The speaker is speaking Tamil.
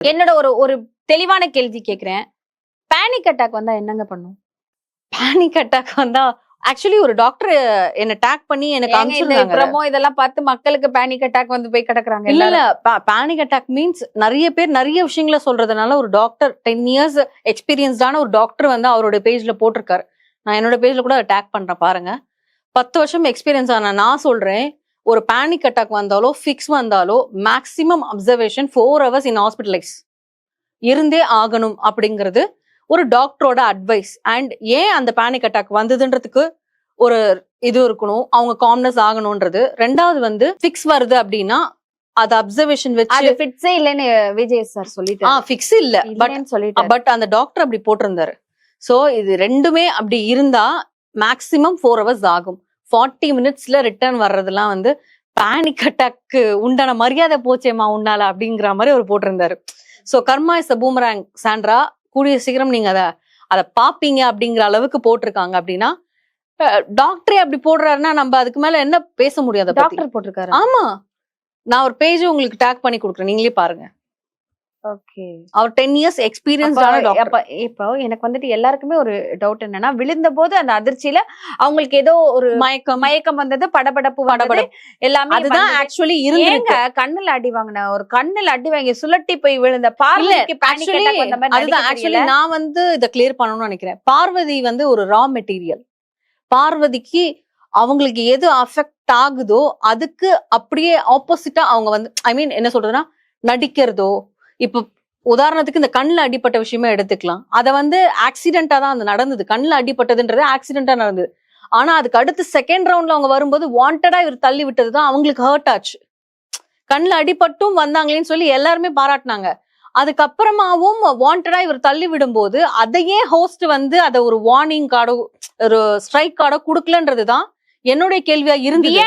என்னோட ஒரு ஒரு தெளிவான கேள்வி கேக்குறேன். பேனிக் அட்டாக் வந்தா என்னங்க பண்ணும்? பேனிக் அட்டாக் வந்தா ஆக்சுவலி ஒரு டாக்டர் என்ன டாக் பண்ணி எனக்கு அனுப்பிச்சிருந்தாங்க. ப்ரோமோ இதெல்லாம் பார்த்து மக்களுக்கு பேனிக் அட்டாக் வந்து போய் கிடக்குறாங்க. இல்ல பேனிக் அட்டாக் மீன்ஸ் நிறைய பேர் நிறைய விஷயங்களை சொல்றதுனால ஒரு டாக்டர் 10 years எக்ஸ்பீரியன்ஸ்டான ஒரு டாக்டர் வந்து அவரோட பேஜ்ல போட்டிருக்காரு. நான் என்னோட பேஜ்ல கூட டாக் பண்றேன் பாருங்க. 10 வருஷம் எக்ஸ்பீரியன்ஸ் ஆன நான் சொல்றேன், ஒரு பேனிக் அட்டாக் வந்தாலோ ஃபிக்ஸ் வந்தாலோ மேக்சிமம் அப்சர்வேஷன் 4 hours இன் ஹாஸ்பிட்டலைஸ் இருந்தே ஆகணும் அப்படிங்கிறது ஒரு டாக்டரோட அட்வைஸ். அண்ட் ஏன் அந்த பேனிக் அட்டாக் வந்ததுன்றதுக்கு ஒரு இது இருக்கணும், அவங்க காம்னஸ் ஆகணும்ன்றது. ரெண்டாவது வந்து ஃபிக்ஸ் வருது அப்படின்னா அது அப்சர்வேஷன் வச்சு ஃபிக்ஸே இல்லன்னு விஜய் சார் சொல்லிட்டு ஃபிக்ஸ் இல்ல பட் அந்த டாக்டர் அப்படி போட்டிருந்தாரு. சோ இது ரெண்டுமே அப்படி இருந்தா மேக்சிமம் 4 hours ஆகும். 40 minutesல ரிட்டர்ன் வர்றதெல்லாம் வந்து பேனிக் அட்டாக்கு உண்டான மரியாதை போச்சேமா உன்னால அப்படிங்கிற மாதிரி அவர் போட்டிருந்தாரு. So karma is a boomerang Sandra, கூடிய சீக்கிரம் நீங்க அதை பாப்பீங்க அப்படிங்கிற அளவுக்கு போட்டிருக்காங்க. அப்படின்னா டாக்டரே அப்படி போடுறாருன்னா நம்ம அதுக்கு மேல என்ன பேச முடியாது. டாக்டர் போட்டிருக்காரு. ஆமா, நான் ஒரு பேஜ் உங்களுக்கு டாக் பண்ணி கொடுக்குறேன், நீங்களே பாருங்க. ஓகே, அவர் 10 years எக்ஸ்பீரியன்ஸ். இப்போ எனக்கு வந்துட்டு எல்லாருக்குமே ஒரு டவுட் என்னன்னா, விழுந்த போது அந்த அதிர்ச்சியில அவங்களுக்கு ஏதோ ஒரு மயக்கம் வந்தது, படபடப்பு எல்லாமே. அதுதான் ஆக்சுவலி இருந்துங்க. கண்ணுல அடி வாங்கின ஒரு கண்ணுல அடி வாங்கி சுழட்டி போய் விழுந்த பார்வதிக்கு பேனிக் அட்டாக் வந்த மாதிரி. அதுதான் ஆக்சுவலி நான் வந்து இதை கிளியர் பண்ணணும்னு நினைக்கிறேன். பார்வதி வந்து ஒரு ரா மெட்டீரியல். பார்வதிக்கு அவங்களுக்கு எது அஃபெக்ட் ஆகுதோ அதுக்கு அப்படியே ஆப்போசிட்டா அவங்க வந்து ஐ மீன் என்ன சொல்றதுன்னா நடிக்கிறதோ. இப்ப உதாரணத்துக்கு இந்த கண்ணுல அடிப்பட்ட விஷயமே எடுத்துக்கலாம். அதை வந்து ஆக்சிடென்டா தான் அது நடந்தது. கண்ணுல அடிப்பட்டதுன்றது ஆக்சிடென்டா நடந்தது. ஆனா அதுக்கு அடுத்து செகண்ட் ரவுண்ட்ல அவங்க வரும்போது வாண்டடா இவர் தள்ளி விட்டதுதான் அவங்களுக்கு ஹர்ட் ஆச்சு. கண்ணுல அடிப்பட்டும் வந்தாங்களேன்னு சொல்லி எல்லாருமே பாராட்டினாங்க. அதுக்கப்புறமாவும் வாண்டடா இவர் தள்ளி விடும்போது அதையே ஹோஸ்ட் வந்து அதை ஒரு வார்னிங் கார்டோ ஒரு ஸ்ட்ரைக் கார்டோ கொடுக்கலன்றதுதான் என்னுடைய கேள்வியா இருந்தது.